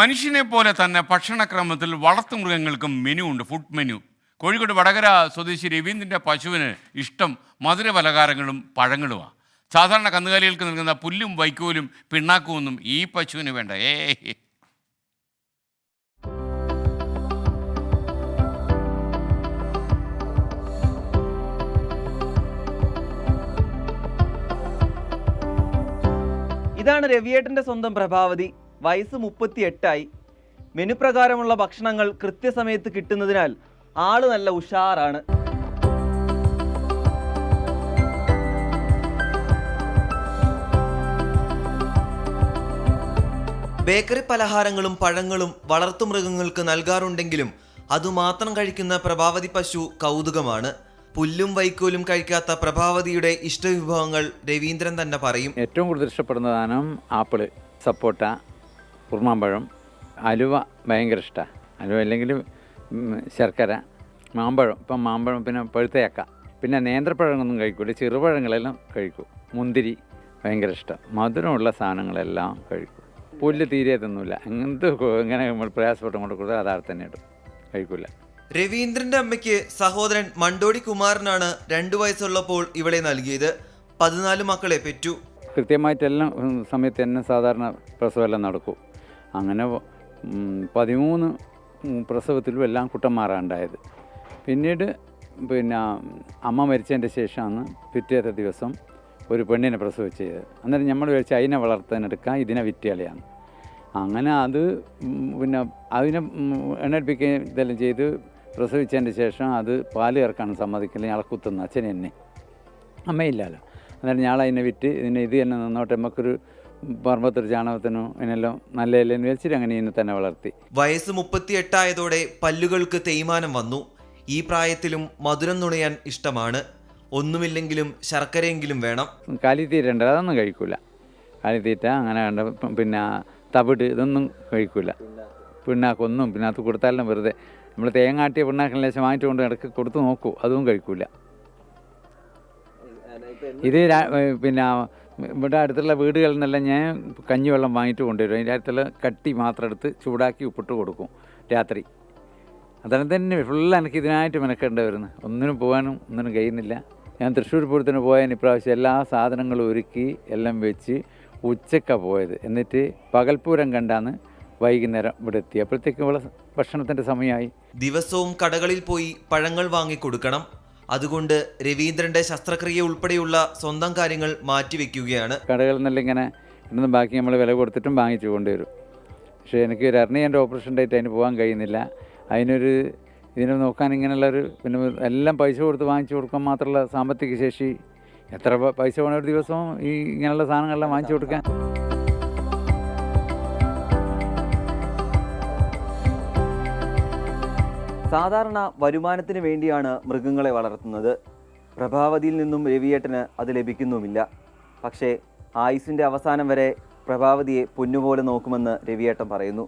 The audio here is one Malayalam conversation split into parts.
മനുഷ്യനെ പോലെ തന്നെ ഭക്ഷണക്രമത്തിൽ വളർത്തുമൃഗങ്ങൾക്കും മെനു ഉണ്ട്, ഫുഡ് മെനു. കോഴിക്കോട് വടകര സ്വദേശി രവീന്ദ്രൻ്റെ പശുവിന് ഇഷ്ടം മധുര പലഹാരങ്ങളും പഴങ്ങളുമാണ്. സാധാരണ കന്നുകാലികൾക്ക് നൽകുന്ന പുല്ലും വൈക്കോലും പിണ്ണാക്കും ഒന്നും ഈ പശുവിന് വേണ്ട. ഇതാണ് രവിയേട്ടൻ്റെ സ്വന്തം പ്രഭാവതി. വയസ്സ് 38ആയി. മെനു പ്രകാരമുള്ള ഭക്ഷണങ്ങൾ കൃത്യസമയത്ത് കിട്ടുന്നതിനാൽ ആള് നല്ല ഉഷാറാണ്. ബേക്കറി പലഹാരങ്ങളും പഴങ്ങളും വളർത്തുമൃഗങ്ങൾക്ക് നൽകാറുണ്ടെങ്കിലും അതുമാത്രം കഴിക്കുന്ന പ്രഭാവതി പശു കൗതുകമാണ്. പുല്ലും വൈക്കോലും കഴിക്കാത്ത പ്രഭാവതിയുടെ ഇഷ്ടവിഭവങ്ങൾ രവീന്ദ്രൻ തന്നെ പറയും. ഏറ്റവും കൂടുതൽ ഇഷ്ടപ്പെടുന്ന സാധനം ആപ്പിള്, സപ്പോട്ട, ഉറുമാമ്പഴം, അലുവ ഭയങ്കര ഇഷ്ടമാണ്. അലുവ അല്ലെങ്കിൽ ശർക്കര, മാമ്പഴം. ഇപ്പം മാമ്പഴം, പിന്നെ പഴുത്തയക്ക, പിന്നെ നേന്ത്രപ്പഴങ്ങളൊന്നും കഴിക്കില്ല, ചെറുപഴങ്ങളെല്ലാം കഴിക്കും. മുന്തിരി ഭയങ്കര ഇഷ്ടം. മധുരമുള്ള സാധനങ്ങളെല്ലാം കഴിക്കും. പുല്ല് തീരെ തിന്നില്ല. എങ്ങനെ നമ്മൾ പ്രയാസപ്പെട്ട് കൊണ്ട് കൊടുത്താൽ അതാറ് തന്നെ ഇടും, കഴിക്കില്ല. രവീന്ദ്രന്റെ അമ്മയ്ക്ക് സഹോദരൻ മണ്ടോടി കുമാരനാണ് 2 വയസ്സുള്ളപ്പോൾ ഇവളെ നൽകിയത്. 14 മക്കളെ പെറ്റു. കൃത്യമായിട്ടെല്ലാം സമയത്ത് തന്നെ സാധാരണ പ്രസവമെല്ലാം നടക്കും. അങ്ങനെ 13 പ്രസവത്തിലും എല്ലാം കുട്ടന്മാരാണ് ഉണ്ടായത്. പിന്നീട് അമ്മ മരിച്ചതിൻ്റെ ശേഷമാണ് പിറ്റേത്തെ ദിവസം ഒരു പെണ്ണിനെ പ്രസവിച്ച് ചെയ്തത്. അന്നേരം നമ്മൾ വിചാരിച്ച് അതിനെ വളർത്താനെടുക്കാം, ഇതിനെ വിറ്റുകളയാണ്. അങ്ങനെ അത് അതിനെ എണ്ണടിപ്പിക്കുകയും ഇതെല്ലാം ചെയ്ത് പ്രസവിച്ചതിൻ്റെ ശേഷം അത് പാല് ചേർക്കാൻ സമ്മതിക്കില്ല. ഞങ്ങളെ കുത്തുന്ന അച്ഛനെ തന്നെ, അമ്മയില്ലല്ലോ. അന്നേരം ഞങ്ങളതിനെ വിറ്റ് ഇത് തന്നെ നിന്നോട്ടെ, നമുക്കൊരു പറമ്പത്തൊരു ചാണകത്തിനോ ഇതിനെല്ലാം നല്ല ഇല്ലെന്ന് വെച്ചിട്ട് അങ്ങനെ ഇതിനെ തന്നെ വളർത്തി. വയസ്സ് 38 പല്ലുകൾക്ക് തേയ്മാനം വന്നു. ഈ പ്രായത്തിലും മധുരം നുണയാൻ ഇഷ്ടമാണ്. ഒന്നുമില്ലെങ്കിലും ശർക്കരയെങ്കിലും വേണം. കാലിത്തീറ്റ ഉണ്ട്, അതൊന്നും കഴിക്കില്ല. കാലിത്തീറ്റ അങ്ങനെ കണ്ട തവിട് ഇതൊന്നും കഴിക്കില്ല. പിണ്ണാക്കൊന്നും അത് കൊടുത്താലും വെറുതെ നമ്മൾ തേങ്ങാട്ടിയ പിണ്ണാക്കിന് ലേശം വാങ്ങിയിട്ട് കൊണ്ട് ഇടയ്ക്ക് കൊടുത്ത് നോക്കൂ, അതും കഴിക്കില്ല. ഇത് ഇവിടെ അടുത്തുള്ള വീടുകളിൽ നിന്നെല്ലാം ഞാൻ കഞ്ഞിവെള്ളം വാങ്ങിയിട്ട് കൊണ്ടുവരും. അതിൻ്റെ അടുത്തുള്ള കട്ടി മാത്രം എടുത്ത് ചൂടാക്കി ഉപ്പിട്ട് കൊടുക്കും രാത്രി. അതാണ് തന്നെ ഫുള്ള് എനിക്ക് ഇതിനായിട്ട് മെനക്കേണ്ടി വരുന്നത്. ഒന്നിനും പോകാനും ഒന്നിനും കഴിയുന്നില്ല. ഞാൻ തൃശ്ശൂർ പൂരത്തിന് പോയാൽ ഇപ്രാവശ്യം എല്ലാ സാധനങ്ങളും ഒരുക്കി എല്ലാം വെച്ച് ഉച്ചക്കാണ് പോയത്. എന്നിട്ട് പകൽപ്പൂരം കണ്ടാണ് വൈകുന്നേരം ഇവിടെ എത്തി. അപ്പോഴത്തേക്കും ഇവിടെ ഭക്ഷണത്തിൻ്റെ സമയമായി. ദിവസവും കടകളിൽ പോയി പഴങ്ങൾ വാങ്ങിക്കൊടുക്കണം. അതുകൊണ്ട് രവീന്ദ്രൻ്റെ ശസ്ത്രക്രിയ ഉൾപ്പെടെയുള്ള സ്വന്തം കാര്യങ്ങൾ മാറ്റിവെക്കുകയാണ്. കടകളിൽ നിന്നെല്ലാം ഇങ്ങനെ ഇന്നും ബാക്കി നമ്മൾ വില കൊടുത്തിട്ടും വാങ്ങിച്ചു കൊണ്ടുവരും. പക്ഷേ എനിക്ക് ഒരു അർണിയൻ്റെ ഓപ്പറേഷൻ ഡേറ്റ് അതിന് പോകാൻ കഴിയുന്നില്ല. ഇതിനെ നോക്കാൻ ഇങ്ങനെയുള്ളൊരു എല്ലാം പൈസ കൊടുത്ത് വാങ്ങിച്ചു കൊടുക്കാൻ മാത്രമുള്ള സാമ്പത്തിക ശേഷി, എത്ര പൈസ വേണം ഒരു ദിവസവും ഈ ഇങ്ങനെയുള്ള സാധനങ്ങളെല്ലാം വാങ്ങിച്ചു കൊടുക്കാൻ. സാധാരണ വരുമാനത്തിന് വേണ്ടിയാണ് മൃഗങ്ങളെ വളർത്തുന്നത്. പ്രഭാവതിയിൽ നിന്നും രവിയേട്ടന് അത് ലഭിക്കുന്നുമില്ല. പക്ഷേ ആയുസിൻ്റെ അവസാനം വരെ പ്രഭാവതിയെ പൊന്നുപോലെ നോക്കുമെന്ന് രവിയേട്ടൻ പറയുന്നു.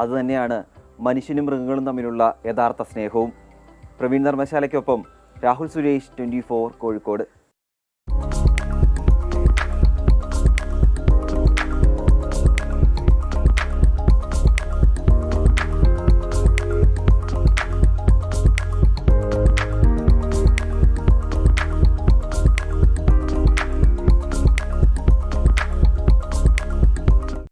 അതുതന്നെയാണ് മനുഷ്യനും മൃഗങ്ങളും തമ്മിലുള്ള യഥാർത്ഥ സ്നേഹവും. പ്രവീൺ ധർമ്മശാലയ്ക്കൊപ്പം രാഹുൽ സുരേഷ്, 24 കോഴിക്കോട്.